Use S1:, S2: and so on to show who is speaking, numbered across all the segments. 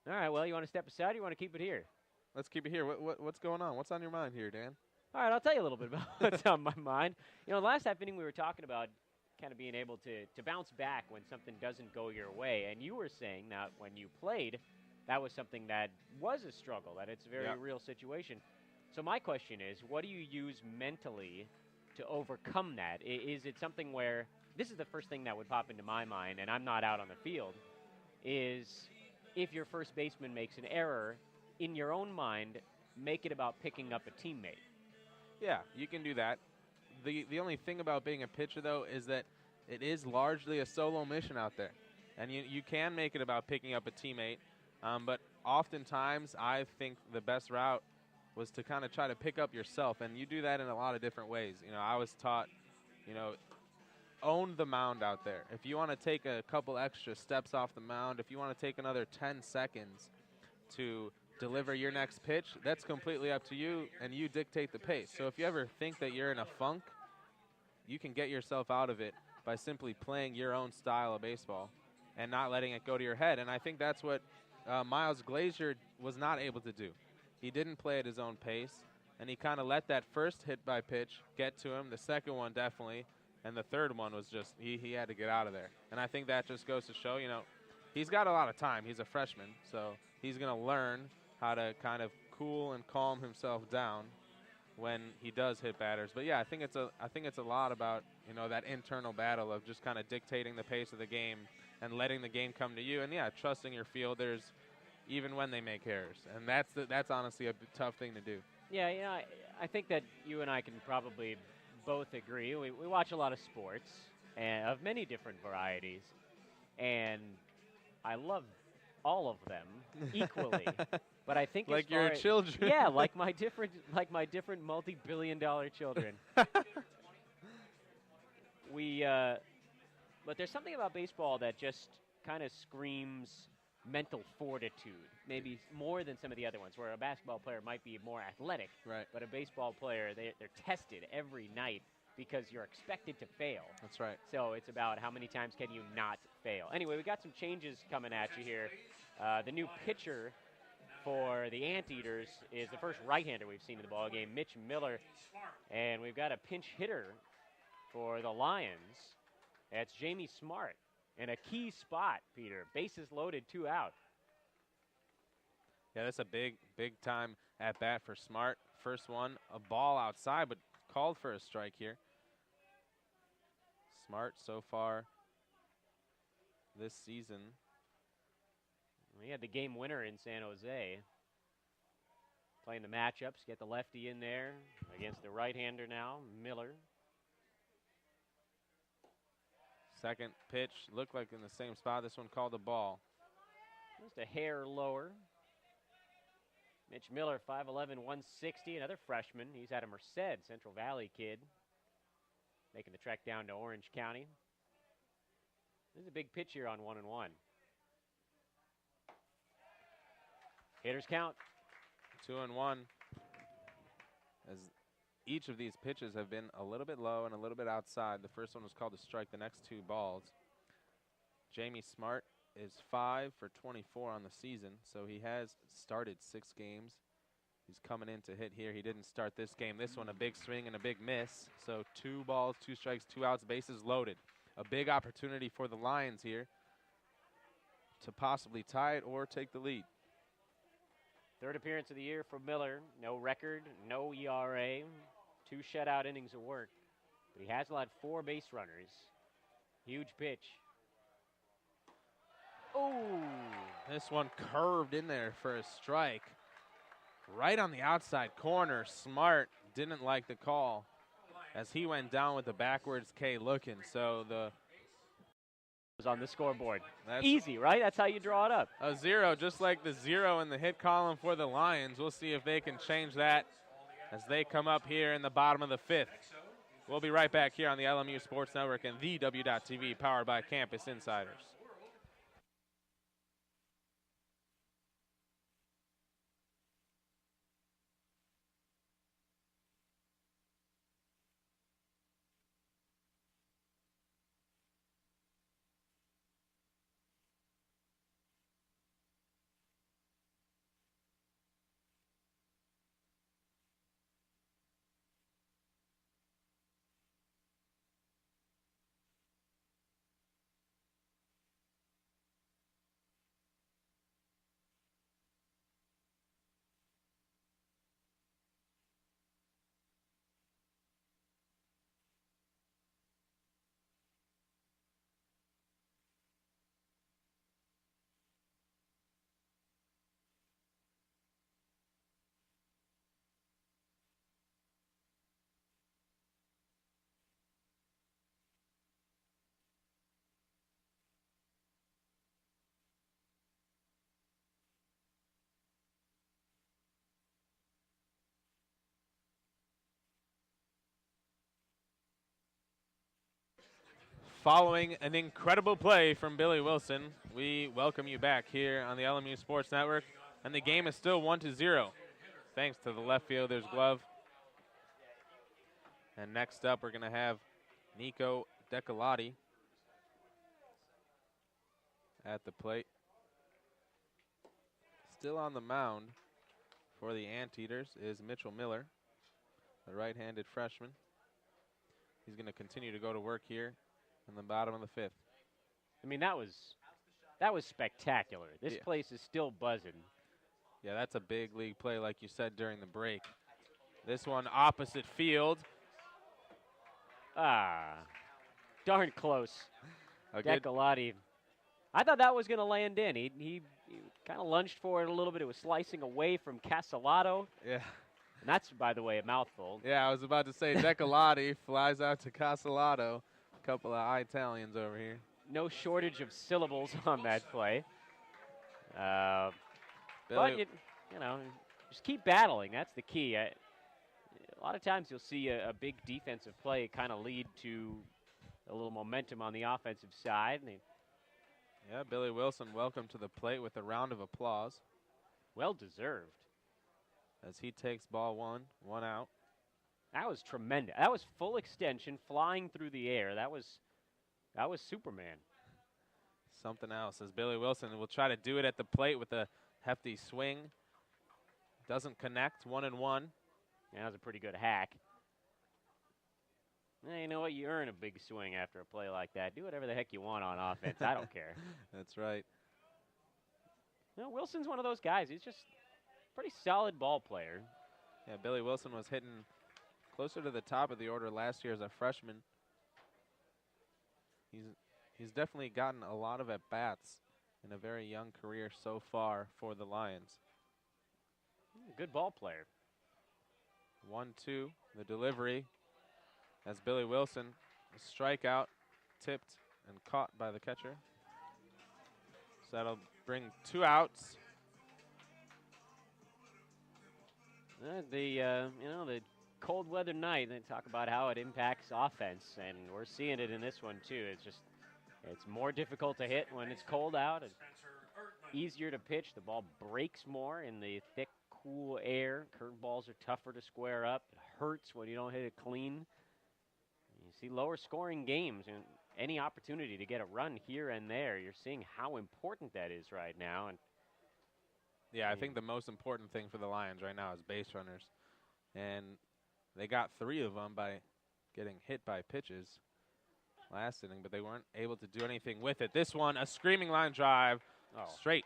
S1: All right, well, you want to step aside or you want to keep it here?
S2: Let's keep it here. What's going on? What's on your mind here, Dan?
S1: All right, I'll tell you a little bit about what's on my mind. You know, the last half inning we were talking about kind of being able to bounce back when something doesn't go your way. And you were saying that when you played, that was something that was a struggle, that it's a very
S2: Yep.
S1: real situation. So my question is, what do you use mentally to overcome that? Is it something where this is the first thing that would pop into my mind, and I'm not out on the field, is if your first baseman makes an error, in your own mind, make it about picking up a teammate.
S2: Yeah, you can do that. The only thing about being a pitcher though is that it is largely a solo mission out there, and you can make it about picking up a teammate. But oftentimes, I think the best route was to kind of try to pick up yourself, and you do that in a lot of different ways. You know, I was taught, you know, own the mound out there. If you want to take a couple extra steps off the mound, if you want to take another 10 seconds to deliver your next pitch, that's completely up to you, and you dictate the pace. So if you ever think that you're in a funk, you can get yourself out of it by simply playing your own style of baseball and not letting it go to your head. And I think that's what Miles Glazier was not able to do. He didn't play at his own pace, and he kind of let that first hit by pitch get to him, the second one definitely, and the third one was just, he had to get out of there. And I think that just goes to show, you know, he's got a lot of time. He's a freshman, so he's going to learn how to kind of cool and calm himself down when he does hit batters. But yeah, I think it's a lot about, you know, that internal battle of just kind of dictating the pace of the game and letting the game come to you, and yeah, trusting your fielders even when they make errors. And that's honestly a tough thing to do.
S1: Yeah, you know, I think that you and I can probably both agree. We watch a lot of sports and of many different varieties, and I love all of them equally. But I think as
S2: Like
S1: far
S2: your
S1: as
S2: children.
S1: yeah, like my different multi-billion-dollar children. we but there's something about baseball that just kind of screams mental fortitude, maybe more than some of the other ones, where a basketball player might be more athletic,
S2: Right.
S1: but a baseball player, they're tested every night because you're expected to fail.
S2: That's right.
S1: So it's about how many times can you not fail. Anyway, we got some changes coming at you here. The new pitcher for the Anteaters is the first right-hander we've seen in the ballgame, Mitch Miller. And we've got a pinch hitter for the Lions. That's Jamie Smart. In a key spot, Peter. Bases loaded, 2 out.
S2: Yeah, that's a big time at bat for Smart. First one, a ball outside, but called for a strike here. Smart so far this season.
S1: We had the game winner in San Jose. Playing the matchups, get the lefty in there against the right-hander now, Miller.
S2: Second pitch looked like in the same spot. This one called a ball.
S1: Just a hair lower. Mitch Miller, 5'11", 160, another freshman. He's out of Merced, Central Valley kid. Making the trek down to Orange County. This is a big pitch here on 1-1. Hitters count.
S2: 2-1. As each of these pitches have been a little bit low and a little bit outside. The first one was called a strike, the next 2 balls. Jamie Smart is 5 for 24 on the season, so he has started 6 games. He's coming in to hit here. He didn't start this game. This one a big swing and a big miss. So 2 balls, 2 strikes, 2 outs, bases loaded. A big opportunity for the Lions here to possibly tie it or take the lead.
S1: Third appearance of the year for Miller. No record, no ERA, 2 shutout innings of work. But he has allowed 4 base runners. Huge pitch. Oh!
S2: This one curved in there for a strike. Right on the outside corner. Smart didn't like the call as he went down with the backwards K looking. So the
S1: Was on the scoreboard. Easy, right? That's how you draw it up.
S2: A 0, just like the 0 in the hit column for the Lions. We'll see if they can change that as they come up here in the bottom of the 5th. We'll be right back here on the LMU Sports Network and the W.TV, powered by Campus Insiders. Following an incredible play from Billy Wilson, we welcome you back here on the LMU Sports Network, and the game is still 1-0, thanks to the left fielder's glove. And next up, we're going to have Nico Decolati at the plate. Still on the mound for the Anteaters is Mitchell Miller, the right-handed freshman. He's going to continue to go to work here in the bottom of the fifth.
S1: I mean, that was spectacular. This place is still buzzing.
S2: Yeah, that's a big league play, like you said during the break. This one opposite field.
S1: Darn close. Decolati. I thought that was going to land in. He kind of lunged for it a little bit. It was slicing away from Castellato.
S2: Yeah.
S1: And that's, by the way, a mouthful.
S2: Yeah, I was about to say Decolati flies out to Castellato. A couple of Italians over here.
S1: No shortage of syllables on that play. But, you know, just keep battling. That's the key. A lot of times you'll see a big defensive play kind of lead to a little momentum on the offensive side.
S2: Yeah, Billy Wilson, welcome to the plate with a round of applause.
S1: Well deserved.
S2: As he takes ball one out.
S1: That was tremendous. That was full extension, flying through the air. That was Superman.
S2: Something else as Billy Wilson will try to do it at the plate with a hefty swing. Doesn't connect, 1-1.
S1: Yeah, that was a pretty good hack. You know what? You earn a big swing after a play like that. Do whatever the heck you want on offense. I don't care.
S2: That's right.
S1: You know, Wilson's one of those guys. He's just a pretty solid ball player.
S2: Yeah, Billy Wilson was hitting closer to the top of the order last year as a freshman. He's definitely gotten a lot of at-bats in a very young career so far for the Lions.
S1: Good ball player.
S2: 1-2, the delivery as Billy Wilson, a strikeout, tipped and caught by the catcher. So that'll bring 2 outs.
S1: The cold weather night, they talk about how it impacts offense, and we're seeing it in this one too. It's more difficult to hit when it's cold out. It's easier to pitch. The ball breaks more in the thick, cool air. Curveballs are tougher to square up. It hurts when you don't hit it clean. You see lower scoring games, and any opportunity to get a run here and there, you're seeing how important that is right now. And
S2: yeah, I think the most important thing for the Lions right now is base runners. And they got 3 of them by getting hit by pitches last inning, but they weren't able to do anything with it. This one, a screaming line drive straight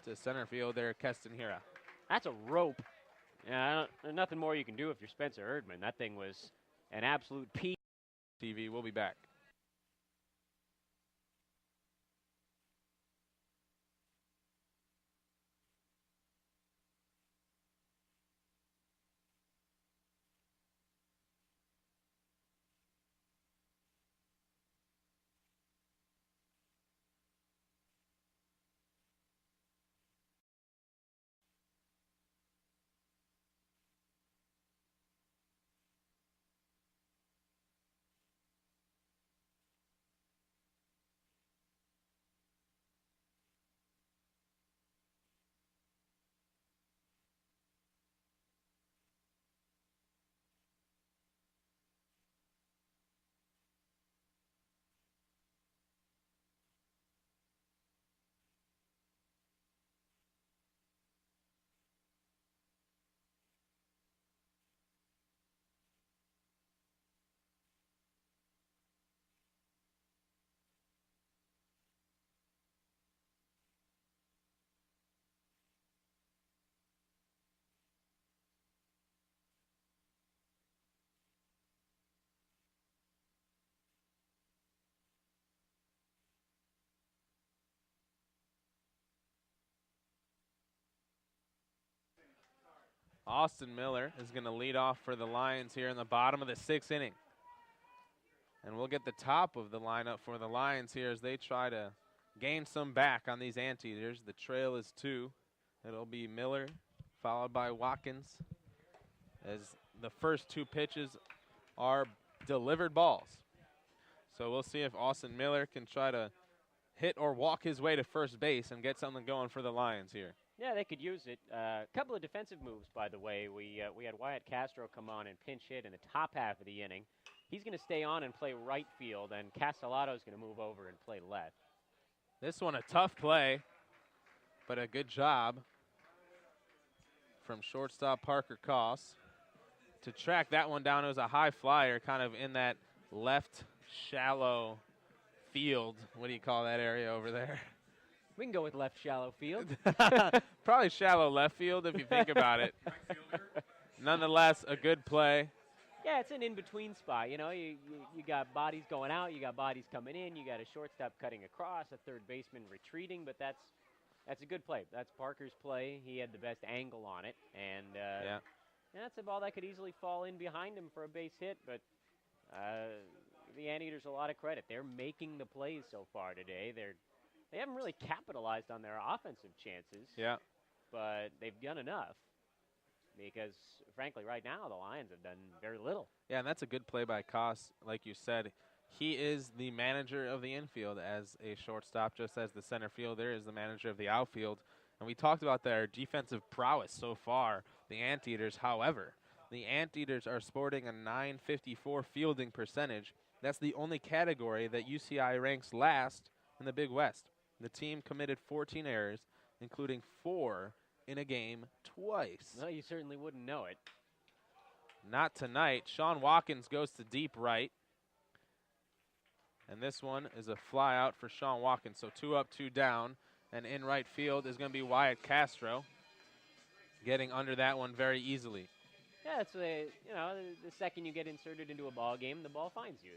S2: to center field there, Keston Hira.
S1: That's a rope. Yeah, there's nothing more you can do if you're Spencer Erdman. That thing was an absolute peak.
S2: TV, we'll be back. Austin Miller is going to lead off for the Lions here in the bottom of the 6th inning. And we'll get the top of the lineup for the Lions here as they try to gain some back on these Anteaters. The trail is 2. It'll be Miller followed by Watkins as the first 2 pitches are delivered balls. So we'll see if Austin Miller can try to hit or walk his way to first base and get something going for the Lions here.
S1: Yeah, they could use it. A couple of defensive moves, by the way. We had Wyatt Castro come on and pinch hit in the top half of the inning. He's going to stay on and play right field, and Castellato's going to move over and play left.
S2: This one a tough play, but a good job from shortstop Parker Koss to track that one down. It was a high flyer, kind of in that left shallow field. What do you call that area over there?
S1: We can go with left shallow field.
S2: Probably shallow left field if you think about it. Nonetheless, a good play.
S1: Yeah, it's an in-between spot. You know, you got bodies going out, you got bodies coming in, you got a shortstop cutting across, a third baseman retreating, but that's a good play. That's Parker's play. He had the best angle on it, and
S2: Yeah.
S1: that's a ball that could easily fall in behind him for a base hit, but the Anteaters a lot of credit. They're making the plays so far today. They haven't really capitalized on their offensive chances.
S2: Yeah.
S1: But they've done enough because, frankly, right now the Lions have done very little.
S2: Yeah, and that's a good play by Koss. Like you said, he is the manager of the infield as a shortstop, just as the center fielder is the manager of the outfield. And we talked about their defensive prowess so far, the Anteaters. However, the Anteaters are sporting a .954 fielding percentage. That's the only category that UCI ranks last in the Big West. The team committed 14 errors, including 4 in a game twice.
S1: Well, you certainly wouldn't know it.
S2: Not tonight. Sean Watkins goes to deep right. And this one is a fly out for Sean Watkins. So 2 up, 2 down. And in right field is going to be Wyatt Castro, getting under that one very easily.
S1: Yeah, it's the second you get inserted into a ball game, the ball finds you.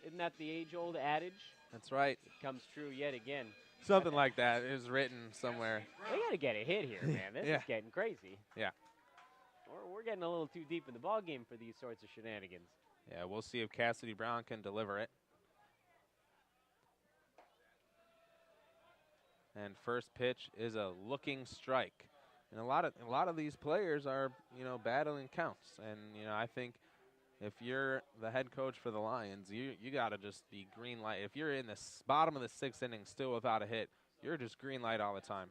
S1: Isn't that the age-old adage?
S2: That's right.
S1: It comes true yet again.
S2: Something like that is written somewhere.
S1: We got to get a hit here, man. This
S2: Yeah.
S1: is getting crazy.
S2: Yeah.
S1: We're getting a little too deep in the ball game for these sorts of shenanigans.
S2: Yeah, we'll see if Cassidy Brown can deliver it. And first pitch is a looking strike. And a lot of these players are, battling counts. And, I think if you're the head coach for the Lions, you got to just be green light. If you're in the bottom of the 6th inning still without a hit, you're just green light all the time.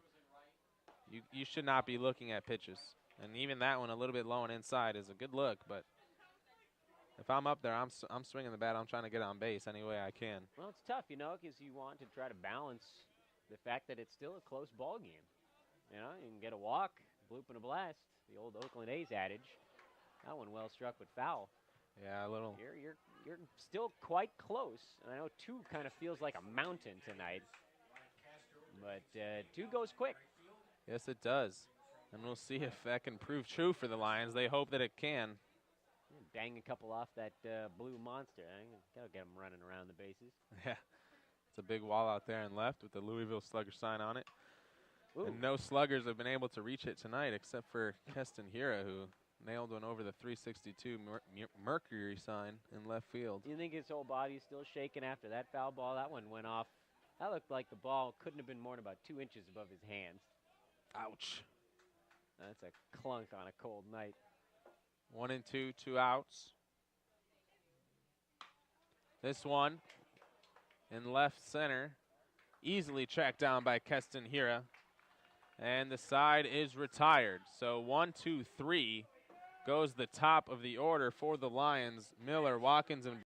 S2: You should not be looking at pitches. And even that one a little bit low and inside is a good look, but if I'm up there, I'm swinging the bat. I'm trying to get on base any way I can.
S1: Well, it's tough, because you want to try to balance the fact that it's still a close ball game. You can get a walk, bloop and a blast, the old Oakland A's adage. That one well struck but foul.
S2: Yeah, a little.
S1: You're still quite close, and I know 2 kind of feels like a mountain tonight, but 2 goes quick.
S2: Yes, it does, and we'll see if that can prove true for the Lions. They hope that it can.
S1: Bang a couple off that blue monster. Gotta get them running around the bases.
S2: Yeah, it's a big wall out there in left with the Louisville Slugger sign on it.
S1: Ooh.
S2: And no sluggers have been able to reach it tonight except for Keston Hira, who nailed one over the 362 Mercury sign in left field.
S1: You think his whole body's still shaking after that foul ball? That one went off. That looked like the ball couldn't have been more than about 2 inches above his hands.
S2: Ouch.
S1: That's a clunk on a cold night.
S2: 1 and 2, 2 outs. This one in left center, easily tracked down by Keston Hira. And the side is retired. So 1, 2, 3 goes the top of the order for the Lions. Miller, Watkins, and